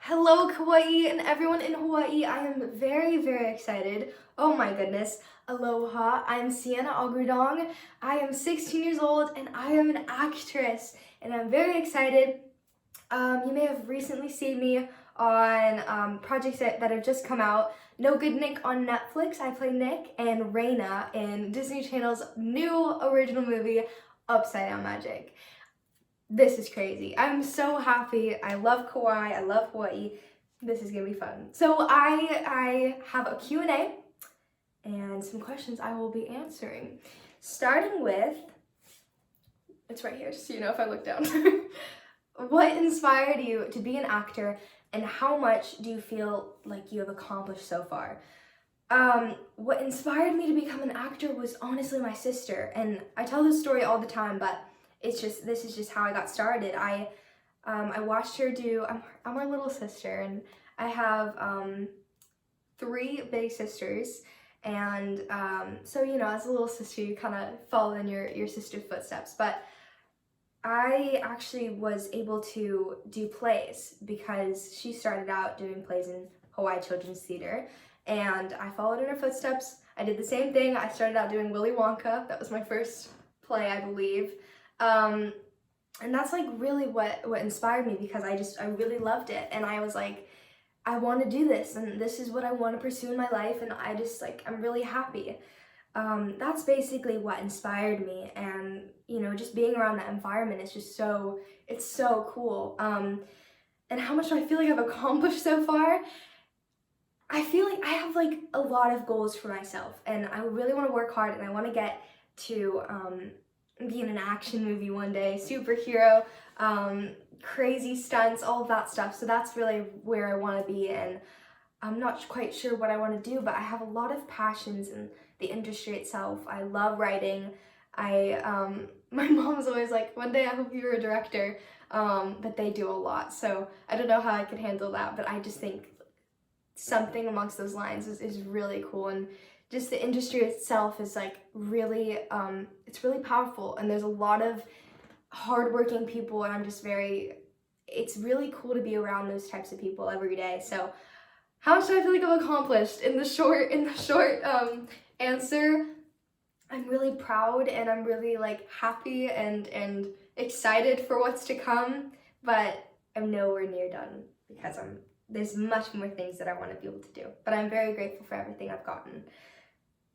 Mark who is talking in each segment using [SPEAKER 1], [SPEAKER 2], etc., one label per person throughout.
[SPEAKER 1] Hello, Kauai, and everyone in Hawaii. I am very, very excited. Oh my goodness. Aloha. I'm Siena Agudong. I am 16 years old and I am an actress, and I'm very excited. You may have recently seen me on projects that have just come out. No Good Nick on Netflix. I play Nick, and Reina in Disney Channel's new original movie, Upside Down Magic. This is crazy. I'm so happy. I love Kauai. I love Hawaii. This is gonna be fun. So I have a Q&A and some questions I will be answering. Starting with, it's right here, just so you know if I look down. What inspired you to be an actor, and how much do you feel like you have accomplished so far? What inspired me to become an actor was honestly my sister, and I tell this story all the time, but this is just how I got started. I watched her do. I'm her little sister, and I have three big sisters, and so as a little sister, you kind of follow in your sister's footsteps. But I actually was able to do plays because she started out doing plays in Hawaii Children's Theater, and I followed in her footsteps. I did the same thing. I started out doing Willy Wonka. That was my first play, I believe. And that's like really what inspired me, because I really loved it, and I was like, I want to do this, and this is what I want to pursue in my life, and I'm really happy. That's basically what inspired me, and just being around that environment is just it's so cool. And how much do I feel like I've accomplished so far? I feel like I have like a lot of goals for myself, and I really want to work hard, and I want to get to be in an action movie one day, superhero, crazy stunts, all of that stuff. So that's really where I want to be, and I'm not quite sure what I want to do, but I have a lot of passions in the industry itself. I love writing. My mom's always like, one day I hope you're a director, but they do a lot. So I don't know how I could handle that, but I just think something amongst those lines is really cool. And just the industry itself is like really, it's really powerful, and there's a lot of hardworking people, and it's really cool to be around those types of people every day. So how much do I feel like I've accomplished? In the short answer, I'm really proud, and I'm really like happy and excited for what's to come, but I'm nowhere near done, because there's much more things that I want to be able to do. But I'm very grateful for everything I've gotten.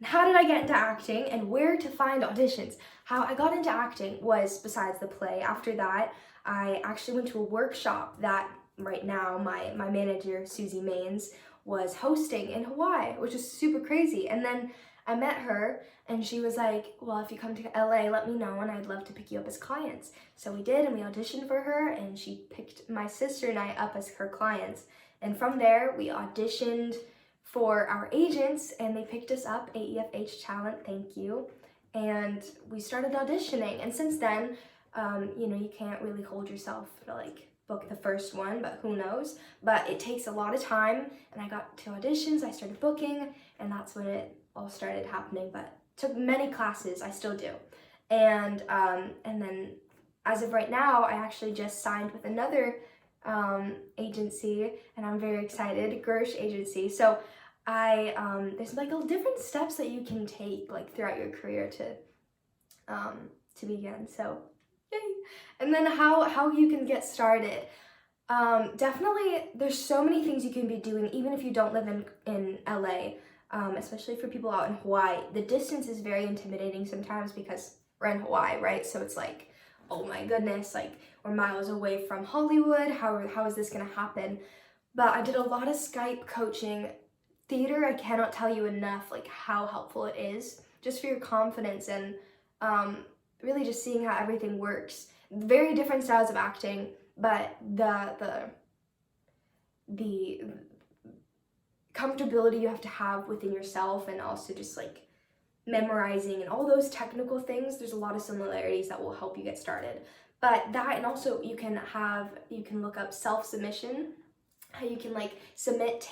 [SPEAKER 1] How did I get into acting, and where to find auditions? How I got into acting was, besides the play, after that, I actually went to a workshop that right now my manager, Susie Maines, was hosting in Hawaii, which is super crazy. And then I met her, and she was like, well, if you come to LA, let me know, and I'd love to pick you up as clients. So we did, and we auditioned for her, and she picked my sister and I up as her clients. And from there, we auditioned for our agents, and they picked us up, AEFH Talent, thank you. And we started auditioning, and since then, you can't really hold yourself to like book the first one, but who knows? But it takes a lot of time, and I got to auditions, I started booking, and that's when it all started happening. But took many classes, I still do. And then as of right now, I actually just signed with another agency, and I'm very excited, Gersh Agency. So there's like different steps that you can take like throughout your career to begin. So yay! And then how you can get started. Definitely, there's so many things you can be doing even if you don't live in LA. Especially for people out in Hawaii. The distance is very intimidating sometimes because we're in Hawaii, right? So it's like, oh my goodness, like we're miles away from Hollywood. How is this gonna happen? But I did a lot of Skype coaching. Theater, I cannot tell you enough like how helpful it is just for your confidence, and really just seeing how everything works. Very different styles of acting, but the comfortability you have to have within yourself, and also just like memorizing and all those technical things, there's a lot of similarities that will help you get started. But that, and also you can look up self-submission, how you can like submit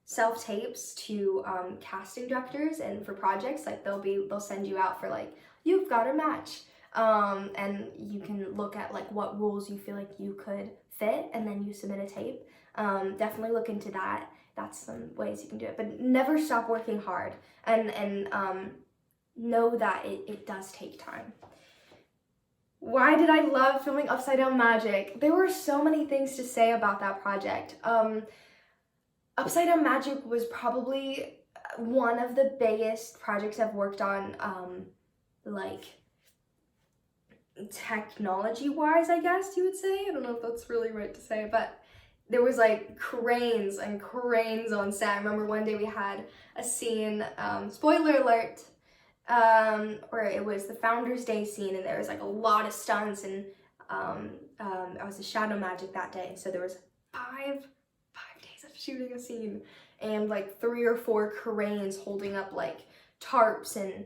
[SPEAKER 1] self-tapes to casting directors, and for projects, like they'll send you out for like, you've got a match. and you can look at like what rules you feel like you could fit, and then you submit a tape. Definitely look into that. That's some ways you can do it, but never stop working hard, and know that it does take time. Why did I love filming Upside Down Magic? There were so many things to say about that project. Upside Down Magic was probably one of the biggest projects I've worked on, like technology-wise, I guess you would say. I don't know if that's really right to say, but there was like cranes and cranes on set. I remember one day we had a scene, spoiler alert, where it was the Founders Day scene, and there was like a lot of stunts, and I was a shadow magic that day, so there was five days of shooting a scene, and like 3 or 4 cranes holding up like tarps and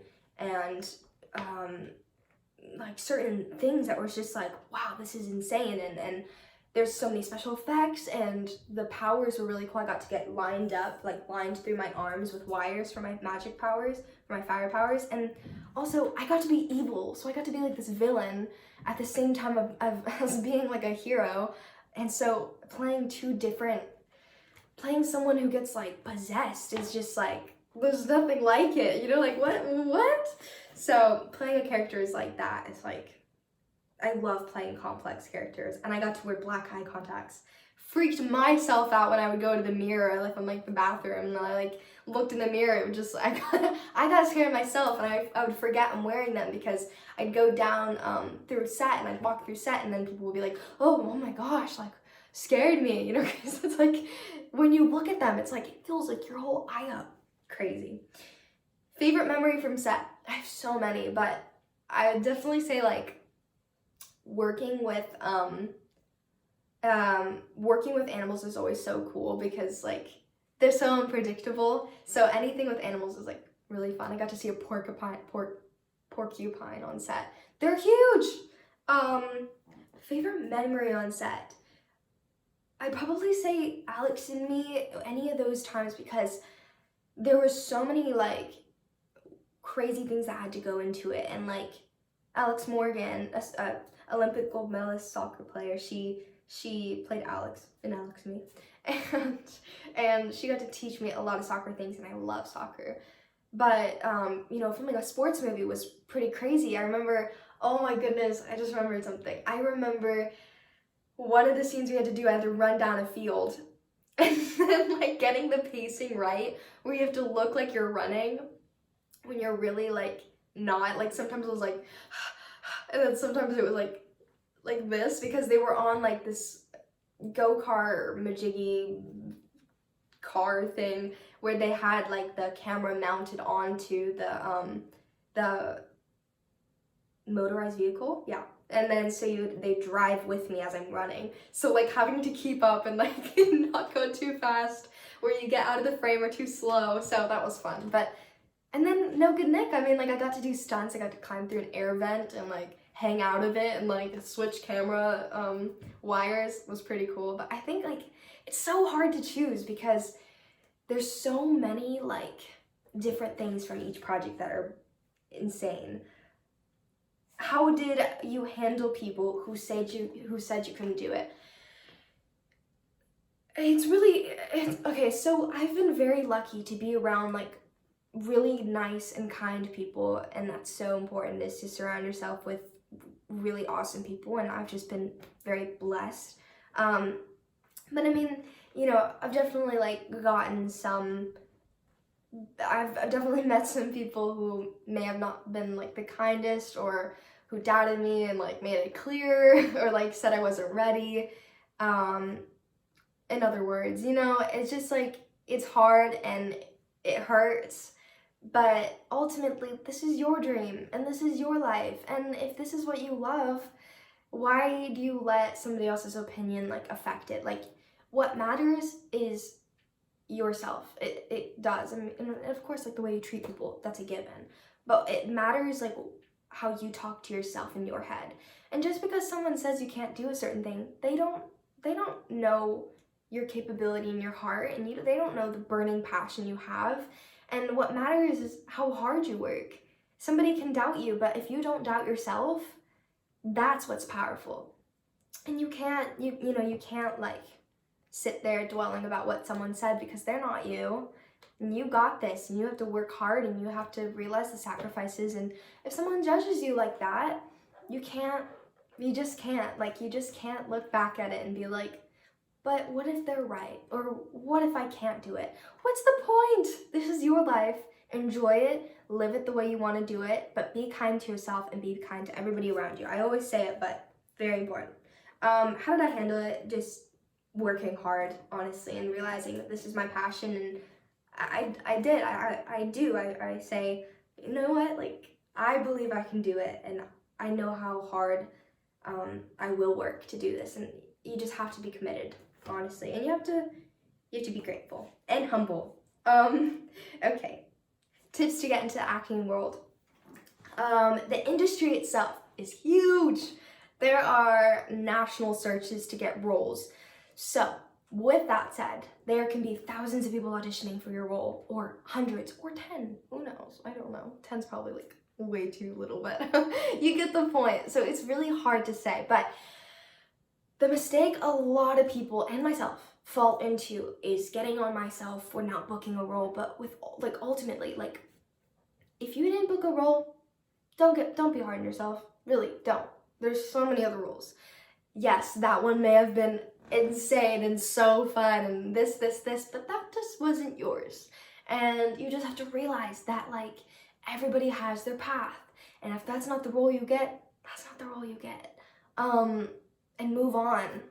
[SPEAKER 1] like certain things that was just like, wow, this is insane, and there's so many special effects, and the powers were really cool. I got to get lined through my arms with wires for my magic powers, for my fire powers, and also I got to be evil, so I got to be like this villain at the same time of being like a hero, and so playing someone who gets like possessed is just like, there's nothing like it, you know, like what? So playing a character is like that, it's like, I love playing complex characters, and I got to wear black eye contacts. Freaked myself out when I would go to the mirror, like from like the bathroom, and I like looked in the mirror. It would just, I got scared myself, and I would forget I'm wearing them because I'd go down through set, and I'd walk through set, and then people would be like, oh my gosh, like scared me, you know, because it's like when you look at them, it's like it feels like your whole eye up. Crazy. Favorite memory from set? I have so many, but I would definitely say like working with animals is always so cool because like they're so unpredictable. So anything with animals is like really fun. I got to see a porcupine on set. They're huge. Favorite memory on set? I'd probably say Alex and Me, any of those times, because there were so many like crazy things that had to go into it, and like Alex Morgan, a Olympic gold medalist soccer player, she played Alex in Alex and Me, and she got to teach me a lot of soccer things, and I love soccer. But you know, filming a sports movie was pretty crazy. I remember, oh my goodness, I just remembered something. I remember one of the scenes we had to do, I had to run down a field, and then like getting the pacing right, where you have to look like you're running when you're really like not. Like sometimes it was like and then sometimes it was like this, because they were on like this go-kart majiggy car thing where they had like the camera mounted onto the motorized vehicle, yeah. And then so they drive with me as I'm running, so like having to keep up and like not go too fast where you get out of the frame or too slow. So that was fun. But and then No Good Nick, I mean, like I got to do stunts. I got to climb through an air vent and like hang out of it and like switch camera wires. Was pretty cool. But I think like it's so hard to choose because there's so many like different things from each project that are insane. How did you handle people who said you couldn't do it? It's okay, so I've been very lucky to be around like really nice and kind people, and that's so important, is to surround yourself with really awesome people, and I've just been very blessed. But I mean, you know, I've definitely like gotten some, I've definitely met some people who may have not been like the kindest, or who doubted me and like made it clear, or like said I wasn't ready. In other words, you know, it's just like, it's hard and it hurts, but ultimately this is your dream and this is your life, and if this is what you love, why do you let somebody else's opinion like affect it? Like, what matters is yourself. It does. I mean, and of course, like the way you treat people, that's a given, but it matters like how you talk to yourself in your head. And just because someone says you can't do a certain thing, they don't know your capability in your heart, and they don't know the burning passion you have. And what matters is how hard you work. Somebody can doubt you, but if you don't doubt yourself, That's what's powerful. And you can't, you can't like sit there dwelling about what someone said, because they're not you. And you got this, and you have to work hard, and you have to realize the sacrifices. And if someone judges you like that, you just can't look back at it and be like, but what if they're right? Or what if I can't do it? What's the point? This is your life. Enjoy it, live it the way you want to do it, but be kind to yourself and be kind to everybody around you. I always say it, but very important. How did I handle it? Just working hard, honestly, and realizing that this is my passion, and I say, you know what, like, I believe I can do it, and I know how hard I will work to do this, and you just have to be committed, honestly, and you have to be grateful and humble. Okay, tips to get into the acting world. The industry itself is huge. There are national searches to get roles. So, with that said, there can be thousands of people auditioning for your role, or hundreds, or 10. Who knows? I don't know. 10's probably like way too little, but you get the point. So it's really hard to say. But the mistake a lot of people, and myself, fall into is getting on myself for not booking a role. But with ultimately, if you didn't book a role, don't be hard on yourself. Really, don't. There's so many other rules. Yes, that one may have been insane and so fun and this, but that just wasn't yours. And you just have to realize that everybody has their path. And if that's not the role you get, that's not the role you get. And move on,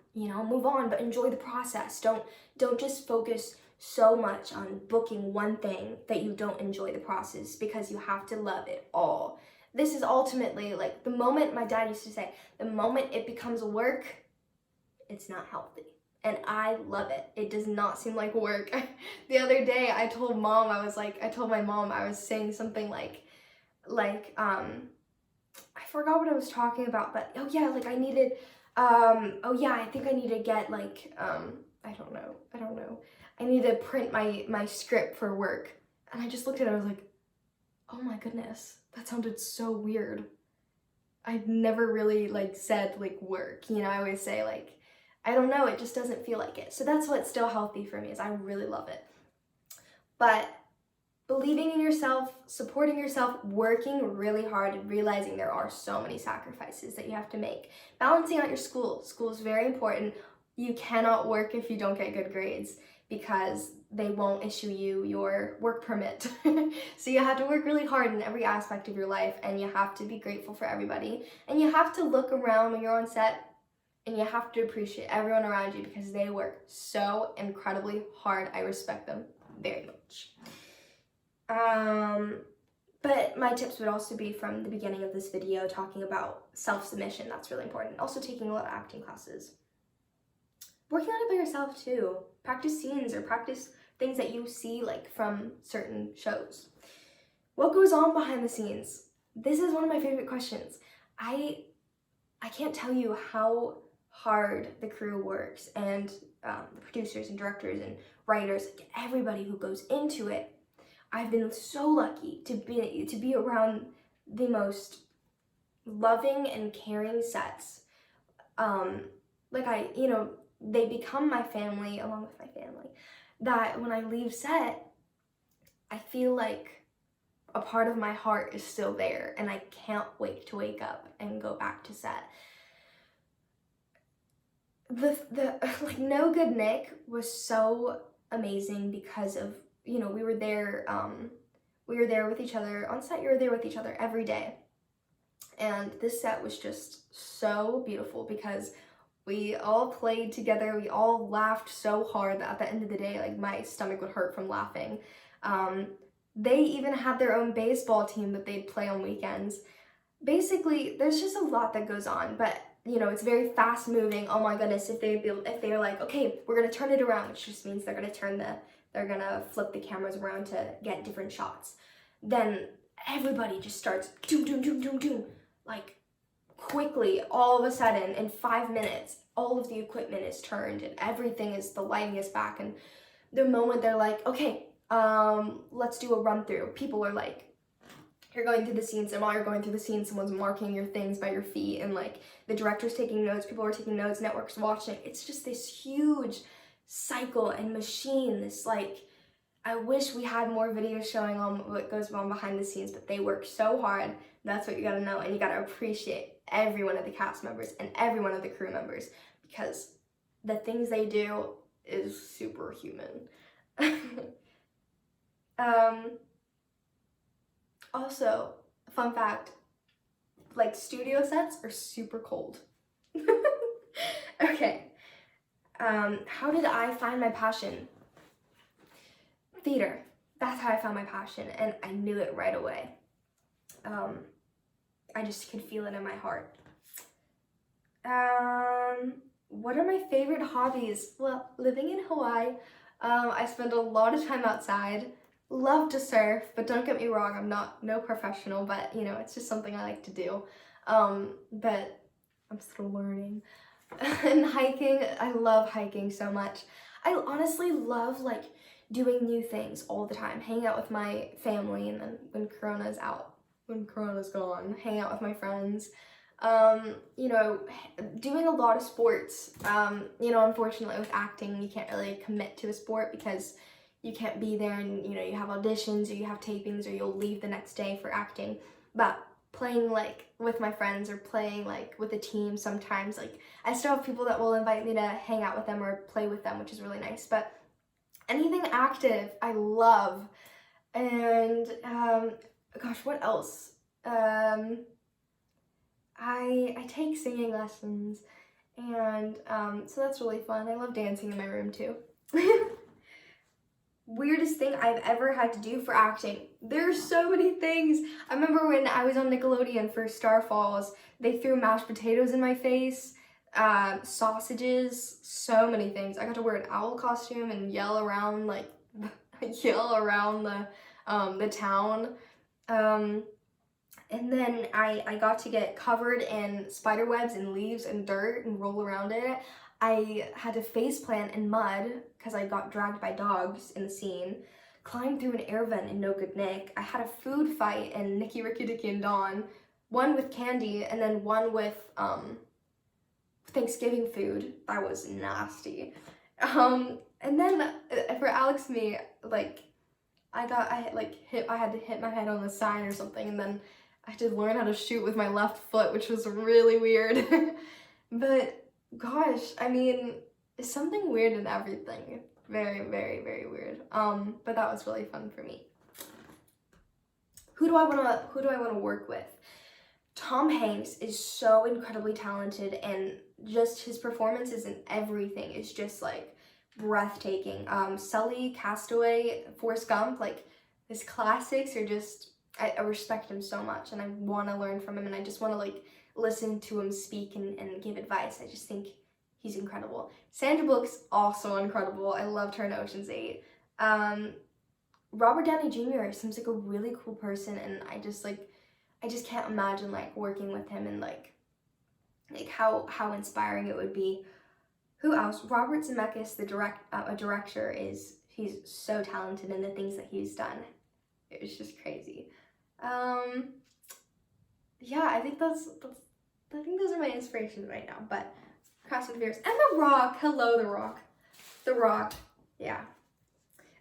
[SPEAKER 1] but enjoy the process. Don't just focus so much on booking one thing that you don't enjoy the process, because you have to love it all. This is ultimately, the moment, my dad used to say, the moment it becomes work, it's not healthy. And I love it. It does not seem like work. The other day, I told my mom, I was saying something I forgot what I was talking about, but I think I need to get I don't know. I need to print my script for work. And I just looked at it, I was like, oh my goodness, that sounded so weird. I've never really said work, I always say I don't know, it just doesn't feel like it. So that's what's still healthy for me, is I really love it. But believing in yourself, supporting yourself, working really hard, and realizing there are so many sacrifices that you have to make. Balancing out your school. School is very important. You cannot work if you don't get good grades, because they won't issue you your work permit. So you have to work really hard in every aspect of your life, and you have to be grateful for everybody. And you have to look around when you're on set, and you have to appreciate everyone around you, because they work so incredibly hard. I respect them very much. But my tips would also be from the beginning of this video, talking about self-submission. That's really important. Also taking a lot of acting classes. Working on it by yourself too. Practice scenes, or practice things that you see from certain shows. What goes on behind the scenes? This is one of my favorite questions. I can't tell you how hard the crew works, and the producers and directors and writers, everybody who goes into it. I've been so lucky to be around the most loving and caring sets. They become my family, along with my family, that when I leave set, I feel like a part of my heart is still there, and I can't wait to wake up and go back to set. No Good Nick was so amazing because of, we were there with each other on set. You were there with each other every day, and this set was just so beautiful because we all played together. We all laughed so hard that at the end of the day, my stomach would hurt from laughing. They even had their own baseball team that they'd play on weekends. Basically, there's just a lot that goes on, but it's very fast moving. Oh my goodness, if they're like, okay, we're gonna turn it around, which just means they're gonna flip the cameras around to get different shots. Then everybody just starts doom, doom, doom, doom, doom. Quickly, all of a sudden, in 5 minutes, all of the equipment is turned and the lighting is back. And the moment they're like, okay, let's do a run through, people are you're going through the scenes, and while you're going through the scene, someone's marking your things by your feet, and like the director's taking notes, people are taking notes, networks watching. It's just this huge cycle and machine. This like, I wish we had more videos showing on what goes on behind the scenes, but they work so hard. That's what you gotta know, and you gotta appreciate every one of the cast members and every one of the crew members, because the things they do is superhuman. Also, fun fact, like studio sets are super cold. Okay, how did I find my passion? Theater. That's how I found my passion, and I knew it right away. I just could feel it in my heart. What are my favorite hobbies? Well, living in Hawaii, I spend a lot of time outside. Love to surf, but don't get me wrong, I'm no professional, but you know, it's just something I like to do. But I'm still learning. And hiking, I love hiking so much. I honestly love like doing new things all the time, hanging out with my family, and then when Corona's gone, hang out with my friends. You know, doing a lot of sports. You know, unfortunately with acting, you can't really commit to a sport because you can't be there, and you know, you have auditions or you have tapings or you'll leave the next day for acting. But playing like with my friends or playing like with a team sometimes, like I still have people that will invite me to hang out with them or play with them, which is really nice. But anything active I love. And gosh, what else? I take singing lessons, and so that's really fun. I love dancing in my room too. Weirdest thing I've ever had to do for acting. There's so many things. I remember when I was on Nickelodeon for Star Falls, they threw mashed potatoes in my face, sausages, so many things. I got to wear an owl costume and yell around like the town. And then I got to get covered in spider webs and leaves and dirt and roll around in it. I had to face plant in mud because I got dragged by dogs in the scene, climbed through an air vent in No Good Nick. I had a food fight in Nicky, Ricky, Dicky, and Dawn, one with candy and then one with Thanksgiving food. That was nasty. And then for Alex Me, like I had to hit my head on the sign or something, and then I had to learn how to shoot with my left foot, which was really weird. But gosh, I mean, it's something weird in everything. Very, very, very weird. But that was really fun for me. Who do I want to work with? Tom Hanks is so incredibly talented, and just his performances and everything is just like breathtaking. Sully, Castaway, Forrest Gump, like his classics are just, I respect him so much, and I want to learn from him, and I just want to like listen to him speak and give advice. I just think he's incredible. Sandra Bullock's also incredible. I loved her in Ocean's 8. Robert Downey Jr. seems like a really cool person, and I just can't imagine like working with him, and like how inspiring it would be. Who else? Robert Zemeckis, the director, he's so talented in the things that he's done. It's just crazy. Yeah, I think those are my inspirations right now. But Fast and Furious and The Rock. Hello, The Rock. The Rock. Yeah.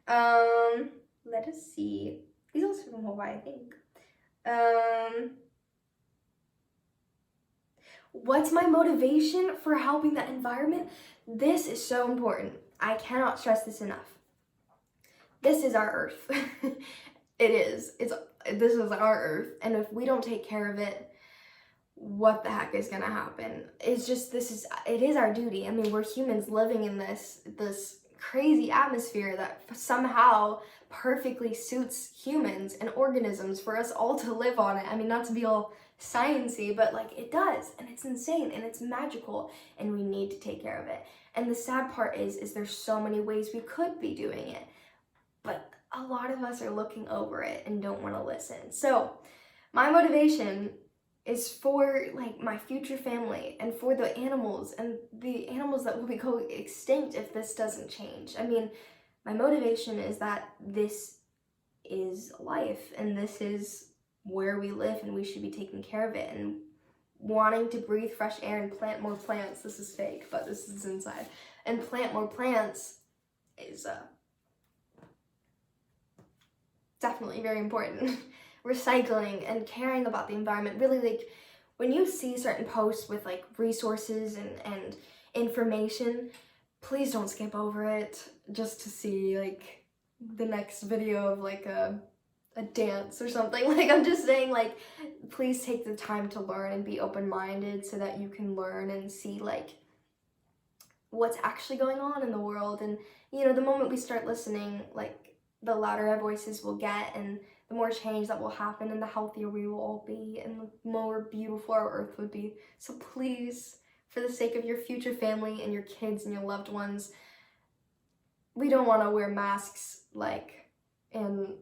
[SPEAKER 1] Let us see. He's also from Hawaii, I think. What's my motivation for helping the environment? This is so important. I cannot stress this enough. This is our Earth. It is. This is our Earth, and if we don't take care of it, what the heck is gonna happen? It's just, it is our duty. I mean, we're humans living in this crazy atmosphere that somehow perfectly suits humans and organisms for us all to live on it. I mean, not to be all sciencey, but like it does, and it's insane, and it's magical, and we need to take care of it. And the sad part is there's so many ways we could be doing it, but a lot of us are looking over it and don't want to listen. So my motivation is for like my future family and for the animals, and the animals that will be go extinct if this doesn't change. I mean, my motivation is that this is life, and this is where we live and we should be taking care of it, and wanting to breathe fresh air and plant more plants. This is fake, but this is inside. And plant more plants is definitely very important. Recycling and caring about the environment, really, like, when you see certain posts with like resources and information, please don't skip over it just to see like the next video of like a dance or something. Like, I'm just saying, like, please take the time to learn and be open-minded so that you can learn and see like what's actually going on in the world. And you know, the moment we start listening, like, the louder our voices will get, and the more change that will happen, and the healthier we will all be, and the more beautiful our earth would be. So please, for the sake of your future family and your kids and your loved ones, we don't want to wear masks like in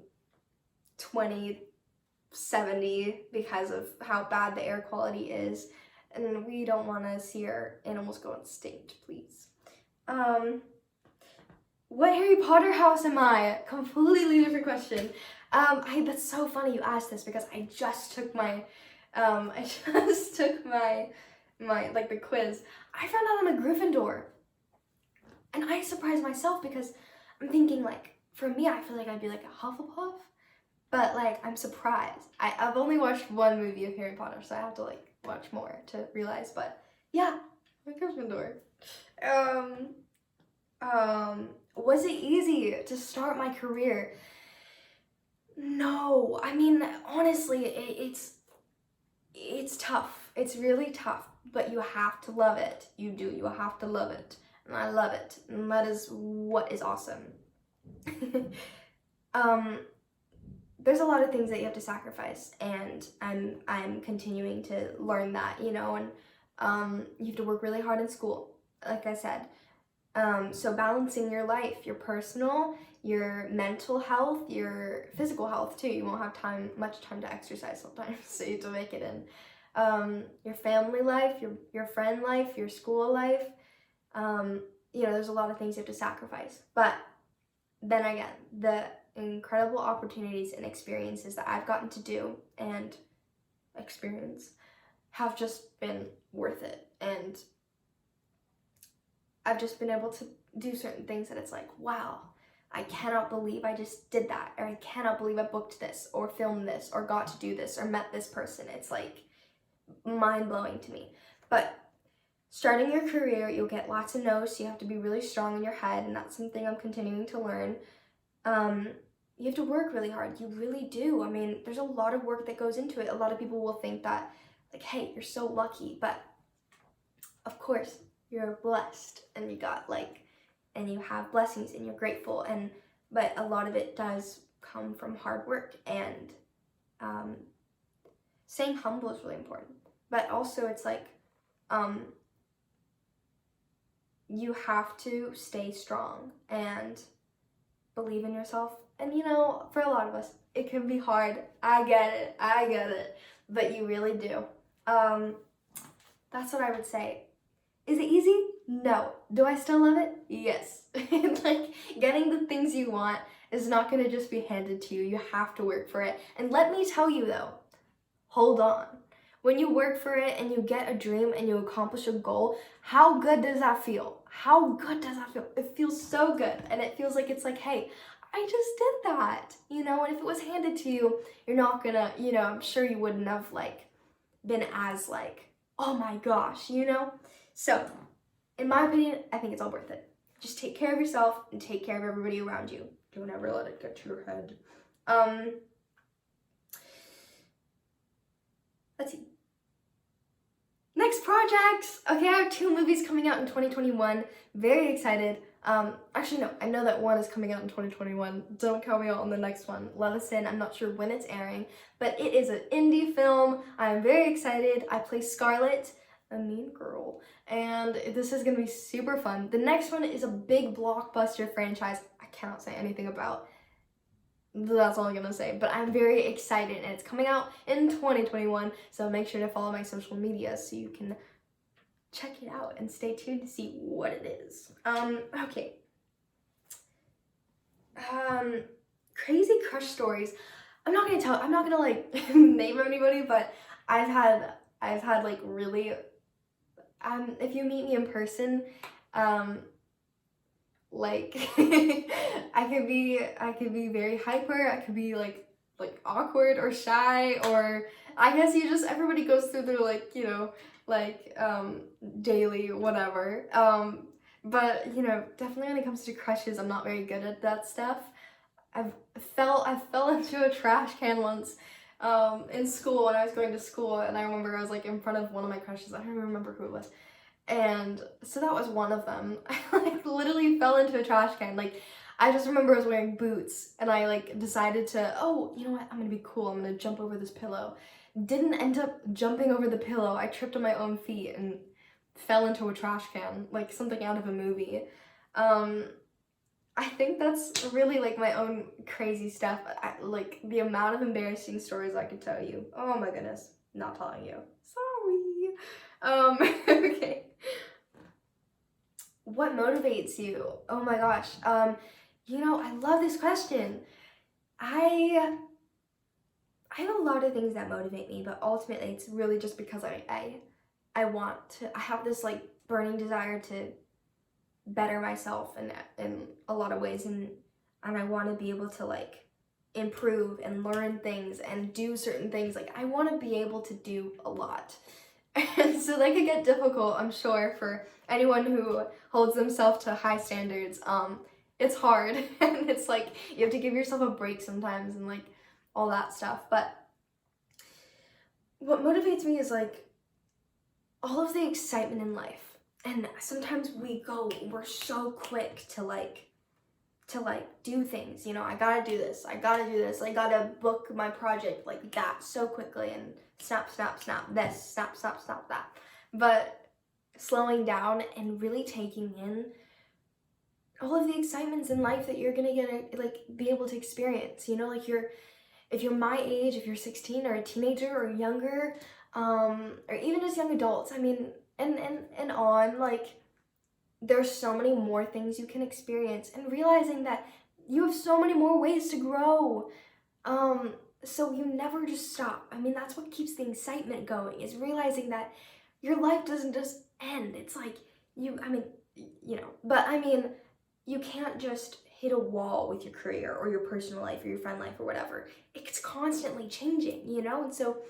[SPEAKER 1] 2070 because of how bad the air quality is, and we don't want to see our animals go extinct, please. What Harry Potter house am I? Completely different question. That's so funny you asked this, because I just took my like the quiz. I found out I'm a Gryffindor, and I surprised myself because I'm thinking, like, for me, I feel like I'd be like a Hufflepuff, but like, I'm surprised. I've only watched one movie of Harry Potter, so I have to like watch more to realize. But yeah, I'm a Gryffindor. Was it easy to start my career? No, I mean, honestly, it's tough. It's really tough, but you have to love it. You do. You have to love it, and I love it, and that is what is awesome. There's a lot of things that you have to sacrifice, and I'm continuing to learn that, you know, and you have to work really hard in school, like I said. So balancing your life, your personal, your mental health, your physical health too. You won't have much time to exercise sometimes, so you have to make it in. Your family life, your friend life, your school life. You know, there's a lot of things you have to sacrifice. But then again, the incredible opportunities and experiences that I've gotten to do and experience have just been worth it. And I've just been able to do certain things that it's like, wow, I cannot believe I just did that, or I cannot believe I booked this, or filmed this, or got to do this, or met this person. It's like mind-blowing to me. But starting your career, you'll get lots of no's, so you have to be really strong in your head, and that's something I'm continuing to learn. You have to work really hard. You really do. I mean, there's a lot of work that goes into it. A lot of people will think that, like, hey, you're so lucky, but of course, you're blessed, and you got and you have blessings, and you're grateful, but a lot of it does come from hard work, and staying humble is really important. But also, it's like, you have to stay strong and believe in yourself. And you know, for a lot of us, it can be hard. I get it, but you really do. That's what I would say. Is it easy? No. Do I still love it? Yes. Like, getting the things you want is not going to just be handed to you. You have to work for it. And let me tell you though, hold on. When you work for it and you get a dream and you accomplish a goal, how good does that feel? How good does that feel? It feels so good. And it feels like, it's like, hey, I just did that, you know? And if it was handed to you, you're not gonna, you know, I'm sure you wouldn't have been as oh my gosh, you know? So, in my opinion, I think it's all worth it. Just take care of yourself and take care of everybody around you. Don't ever let it get to your head. Let's see. Next projects! Okay, I have 2 movies coming out in 2021. Very excited. Actually, no, I know that one is coming out in 2021. Don't count me out on the next one. Let us in. I'm not sure when it's airing, but it is an indie film. I'm very excited. I play Scarlett, a mean girl, and this is gonna be super fun. The next one is a big blockbuster franchise I cannot say anything about. That's all I'm gonna say, but I'm very excited, and it's coming out in 2021, so make sure to follow my social media so you can check it out and stay tuned to see what it is. Okay. Crazy crush stories. I'm not gonna like name anybody, but I've had like really, if you meet me in person, like I could be very hyper, I could be like awkward or shy, or I guess everybody goes through their like, daily whatever. But definitely when it comes to crushes, I'm not very good at that stuff. I fell into a trash can once in school when I was going to school, and I remember I was like in front of one of my crushes. I don't even remember who it was. And so that was one of them. I like literally fell into a trash can. Like, I just remember I was wearing boots, and I like decided to, oh, you know what, I'm gonna be cool, I'm gonna jump over this pillow. Didn't end up jumping over the pillow. I tripped on my own feet and fell into a trash can, like something out of a movie. I think that's really like my own crazy stuff. Like the amount of embarrassing stories I could tell you. Oh my goodness, not telling you. Sorry. Okay. What motivates you? Oh my gosh. I love this question. I have a lot of things that motivate me, but ultimately it's really just because I want to. I have this like burning desire to better myself in a lot of ways, and I want to be able to like improve and learn things and do certain things. Like I want to be able to do a lot. And so that could get difficult, I'm sure, for anyone who holds themselves to high standards. It's hard, and it's like you have to give yourself a break sometimes and like all that stuff. But what motivates me is like all of the excitement in life. And sometimes we're so quick to do things. I gotta do this, I gotta book my project like that so quickly, and snap, this, snap, that. But slowing down and really taking in all of the excitements in life that you're gonna be able to experience, like if you're my age, if you're 16 or a teenager or younger, or even just young adults, I mean, and on, like, there's so many more things you can experience, and realizing that you have so many more ways to grow. So you never just stop. I mean, that's what keeps the excitement going, is realizing that your life doesn't just end. It's like but I mean, you can't just hit a wall with your career or your personal life or your friend life or whatever. It's constantly changing, and so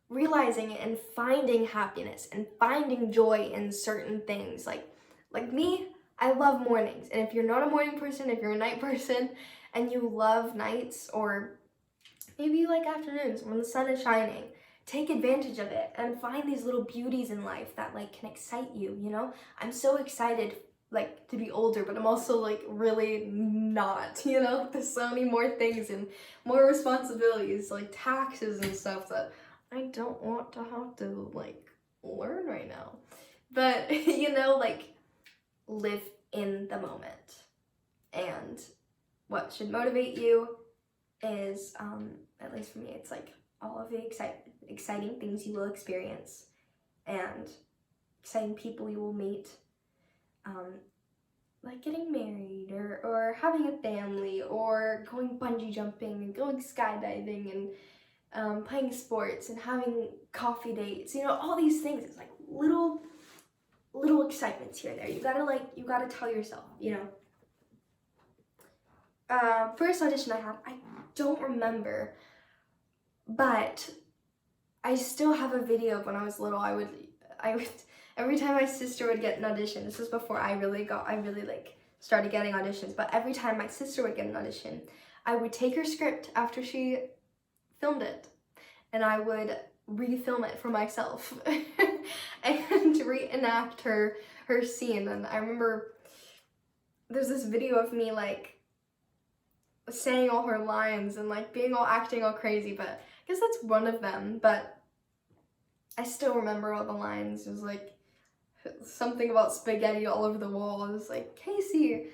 [SPEAKER 1] realizing it and finding happiness and finding joy in certain things. Like me, I love mornings. And if you're not a morning person, if you're a night person and you love nights, or maybe you like afternoons when the sun is shining, take advantage of it and find these little beauties in life that like can excite you, I'm so excited like to be older, but I'm also like really not, there's so many more things and more responsibilities, like taxes and stuff, that I don't want to have to like learn right now. But like, live in the moment. And what should motivate you is, at least for me, it's like all of the exciting things you will experience, and exciting people you will meet, like getting married, or having a family, or going bungee jumping and going skydiving, and playing sports and having coffee dates, all these things. It's like little excitements here and there. You gotta tell yourself, First audition I had, I don't remember, but I still have a video of when I was little. I would every time my sister would get an audition, this was before I really like started getting auditions, but every time my sister would get an audition, I would take her script after she filmed it, and I would refilm it for myself and reenact her scene. And I remember there's this video of me like saying all her lines and like acting all crazy, but I guess that's one of them. But I still remember all the lines. It was like something about spaghetti all over the wall. It was like, Casey,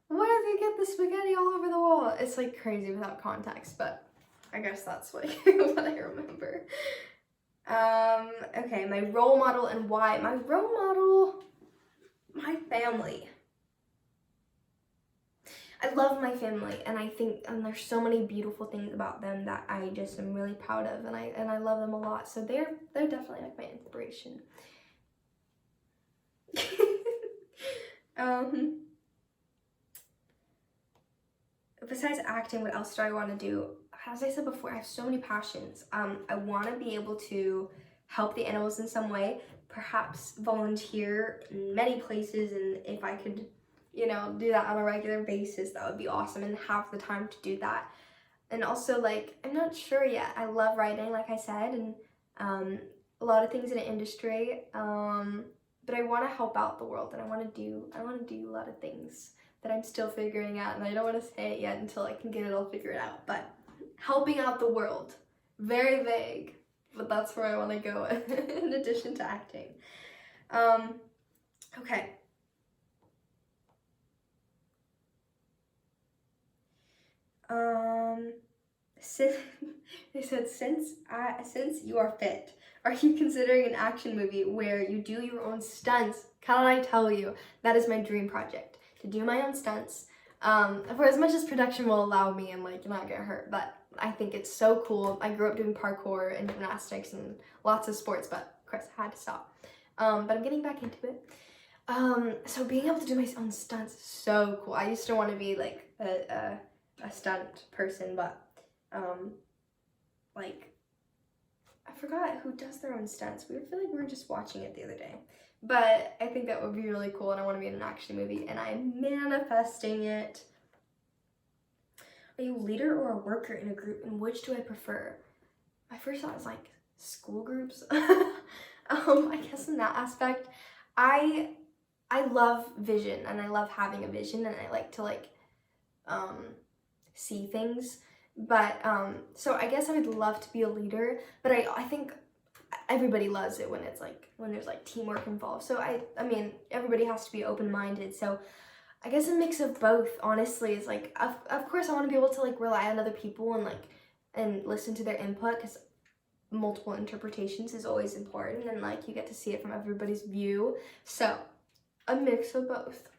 [SPEAKER 1] where did you get the spaghetti all over the wall? It's like crazy without context, but I guess that's like what I remember. Okay, my role model and why. My role model, my family. I love my family, and I think there's so many beautiful things about them that I just am really proud of, and I love them a lot. So they're definitely like my inspiration. Besides acting, what else do I want to do? As I said before, I have so many passions. I want to be able to help the animals in some way, perhaps volunteer in many places, and if I could, you know, do that on a regular basis, that would be awesome, and have the time to do that. And also, like, I'm not sure yet. I love writing, like I said, and a lot of things in the industry. But I want to help out the world, and I want to do a lot of things that I'm still figuring out, and I don't want to say it yet until I can get it all figured out. But helping out the world, very vague, but that's where I want to go in addition to acting. Okay. They said, since you are fit, are you considering an action movie where you do your own stunts? Can I tell you, that is my dream project, to do my own stunts. For as much as production will allow me and like not get hurt, but I think it's so cool. I grew up doing parkour and gymnastics and lots of sports, but of course I had to stop. But I'm getting back into it. So being able to do my own stunts is so cool. I used to want to be like a stunt person, but like, I forgot who does their own stunts. We feel like we were just watching it the other day. But I think that would be really cool, and I want to be in an action movie, and I'm manifesting it. Are you a leader or a worker in a group, and which do I prefer? My first thought was like school groups. I guess in that aspect, I love vision, and I love having a vision, and I like to see things. But so I guess I would love to be a leader, but I think everybody loves it when it's like when there's like teamwork involved. So I mean, everybody has to be open-minded. So I guess a mix of both, honestly, is like of course I want to be able to like rely on other people and listen to their input, because multiple interpretations is always important, and like you get to see it from everybody's view. So a mix of both.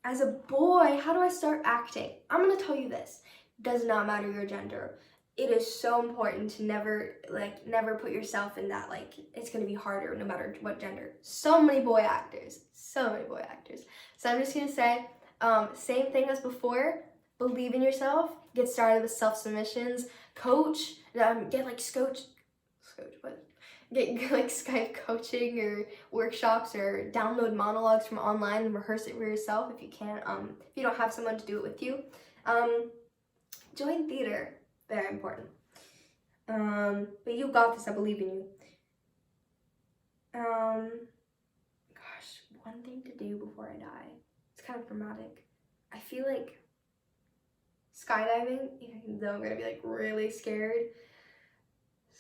[SPEAKER 1] As a boy, how do I start acting? I'm gonna tell you this. Does not matter your gender. It is so important to never put yourself in that, like, it's gonna be harder no matter what gender. So many boy actors. So I'm just gonna say, same thing as before. Believe in yourself. Get started with self-submissions. Coach. Get like get like Skype coaching or workshops, or download monologues from online and rehearse it for yourself if you can't. If you don't have someone to do it with you. Join theater, very important. But you got this, I believe in you. Gosh, one thing to do before I die. It's kind of dramatic. I feel like skydiving, even though I'm gonna be like really scared.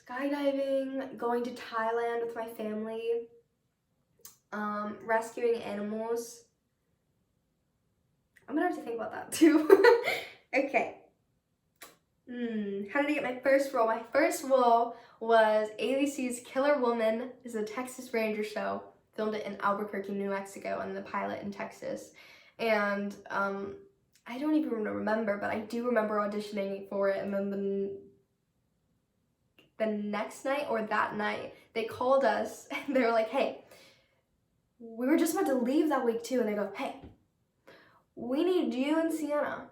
[SPEAKER 1] Skydiving, going to Thailand with my family, rescuing animals. I'm gonna have to think about that too. Okay. How did I get my first role? My first role was ABC's Killer Woman. It's a Texas Ranger show. Filmed it in Albuquerque, New Mexico, and the pilot in Texas. And I don't even remember, but I do remember auditioning for it, and then the next night or that night, they called us and they were like, hey, we were just about to leave that week too, and they go, hey, we need you and Siena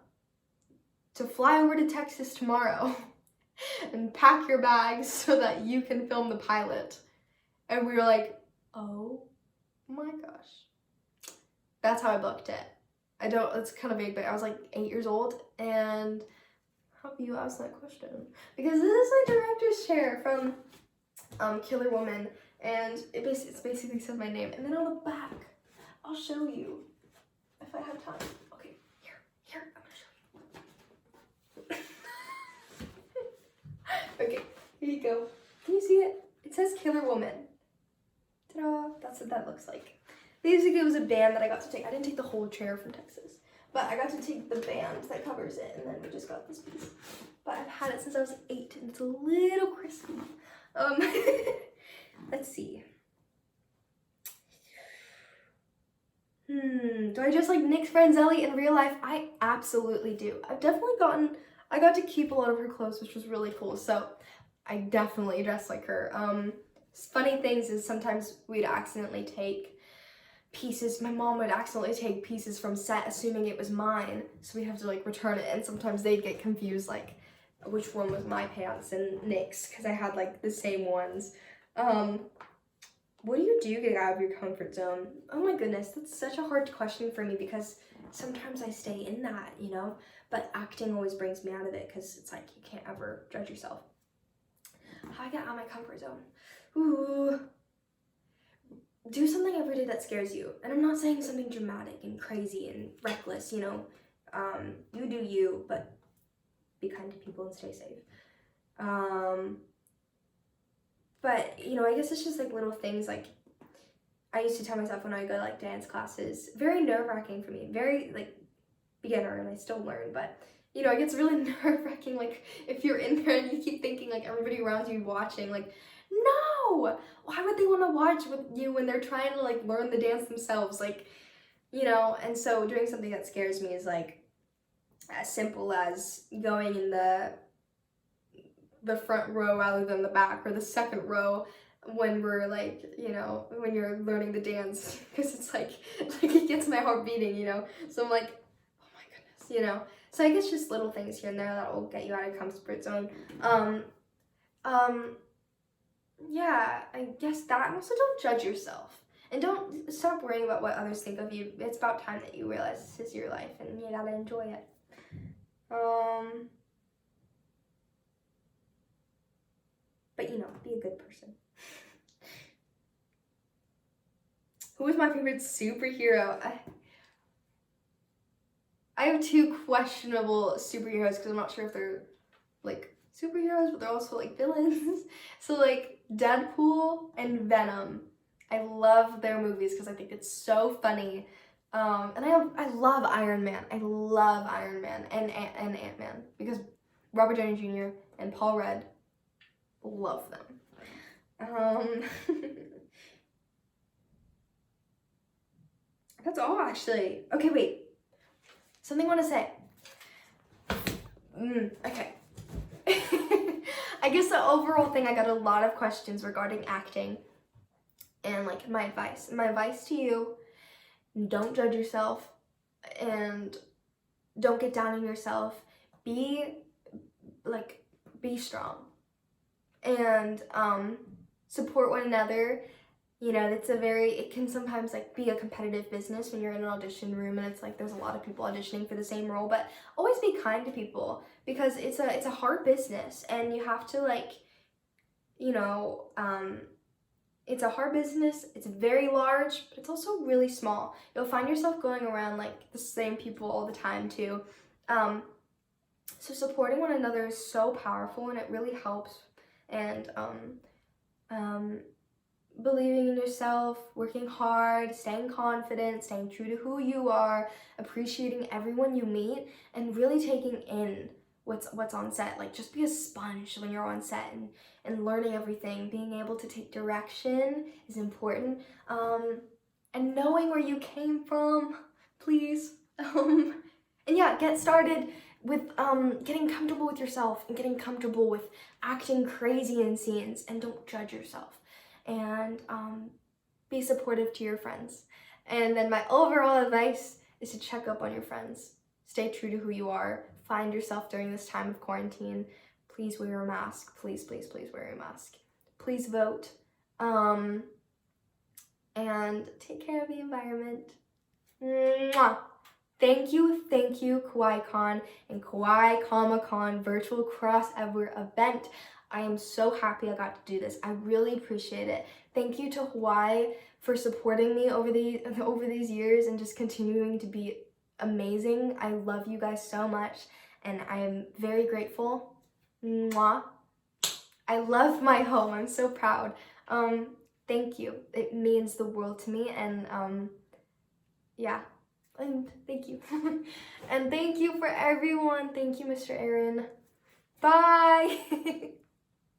[SPEAKER 1] to fly over to Texas tomorrow and pack your bags so that you can film the pilot. And we were like, oh my gosh. That's how I booked it. It's kind of vague, but I was like 8 years old, and how do you ask that question? Because this is my director's chair from Killer Woman, and it's basically says my name. And then on the back, I'll show you if I have time. Okay, here, I'm gonna show you. Okay, here you go. Can you see it? It says Killer Woman. Ta-da! That's what that looks like. Basically, it was a band that I got to take. I didn't take the whole chair from Texas, but I got to take the band that covers it, and then we just got this piece. But I've had it since I was 8, and it's a little crispy. Let's see. Do I just like Nick Franzelli in real life? I absolutely do. I got to keep a lot of her clothes, which was really cool, so I definitely dress like her. Funny things is sometimes we'd accidentally take pieces, my mom would accidentally take pieces from set assuming it was mine, so we have to like return it, and sometimes they'd get confused like which one was my pants and Nick's, because I had like the same ones. What do you do to get out of your comfort zone? Oh my goodness, that's such a hard question for me because sometimes I stay in that, you know, but acting always brings me out of it because it's like you can't ever judge yourself. How do I get out of my comfort zone? Ooh. Do something every day that scares you. And I'm not saying something dramatic and crazy and reckless, you know. You do you, but be kind to people and stay safe. But, you know, I guess it's just like little things like I used to tell myself when I go to like dance classes, very nerve-wracking for me, very like beginner, and I still learn, but you know, it gets really nerve-wracking like if you're in there and you keep thinking like everybody around you watching, like, no, why would they want to watch with you when they're trying to like learn the dance themselves, like, you know. And so doing something that scares me is like as simple as going in the front row rather than the back, or the second row when we're like, you know, when you're learning the dance, because it's like it gets my heart beating, you know. So I'm like, oh my goodness, you know. So I guess just little things here and there that will get you out of comfort zone. Yeah, I guess that. And also don't judge yourself. And don't stop worrying about what others think of you. It's about time that you realize this is your life and you gotta enjoy it. But you know, be a good person. Who is my favorite superhero? I have 2 questionable superheroes because I'm not sure if they're like superheroes, but they're also like villains. So like Deadpool and Venom. I love their movies because I think it's so funny. And I love Iron Man. I love Iron Man and Ant-Man because Robert Downey Jr. and Paul Rudd, love them. That's all actually. Okay, wait. Something I want to say. Okay. I guess the overall thing, I got a lot of questions regarding acting and like my advice. My advice to you, don't judge yourself and don't get down on yourself. Be strong and support one another. You know, it can sometimes like be a competitive business when you're in an audition room and it's like there's a lot of people auditioning for the same role, but always be kind to people because it's a hard business and you have to like, you know, it's a hard business, it's very large, but it's also really small. You'll find yourself going around like the same people all the time too. So supporting one another is so powerful and it really helps. And believing in yourself, working hard, staying confident, staying true to who you are, appreciating everyone you meet, and really taking in what's on set. Like just be a sponge when you're on set and learning everything. Being able to take direction is important. And knowing where you came from, please. And yeah, get started with getting comfortable with yourself and getting comfortable with acting crazy in scenes, and don't judge yourself. And be supportive to your friends. And then my overall advice is to check up on your friends. Stay true to who you are. Find yourself during this time of quarantine. Please wear a mask. Please, please, please wear a mask. Please vote. And take care of the environment. Mwah! Thank you, Kauai Con and Kauai Comic-Con virtual crossover event. I am so happy I got to do this. I really appreciate it. Thank you to Hawaii for supporting me over these years and just continuing to be amazing. I love you guys so much and I am very grateful. Mwah. I love my home. I'm so proud. Thank you. It means the world to me, and yeah. And thank you. And thank you for everyone. Thank you, Mr. Aaron. Bye.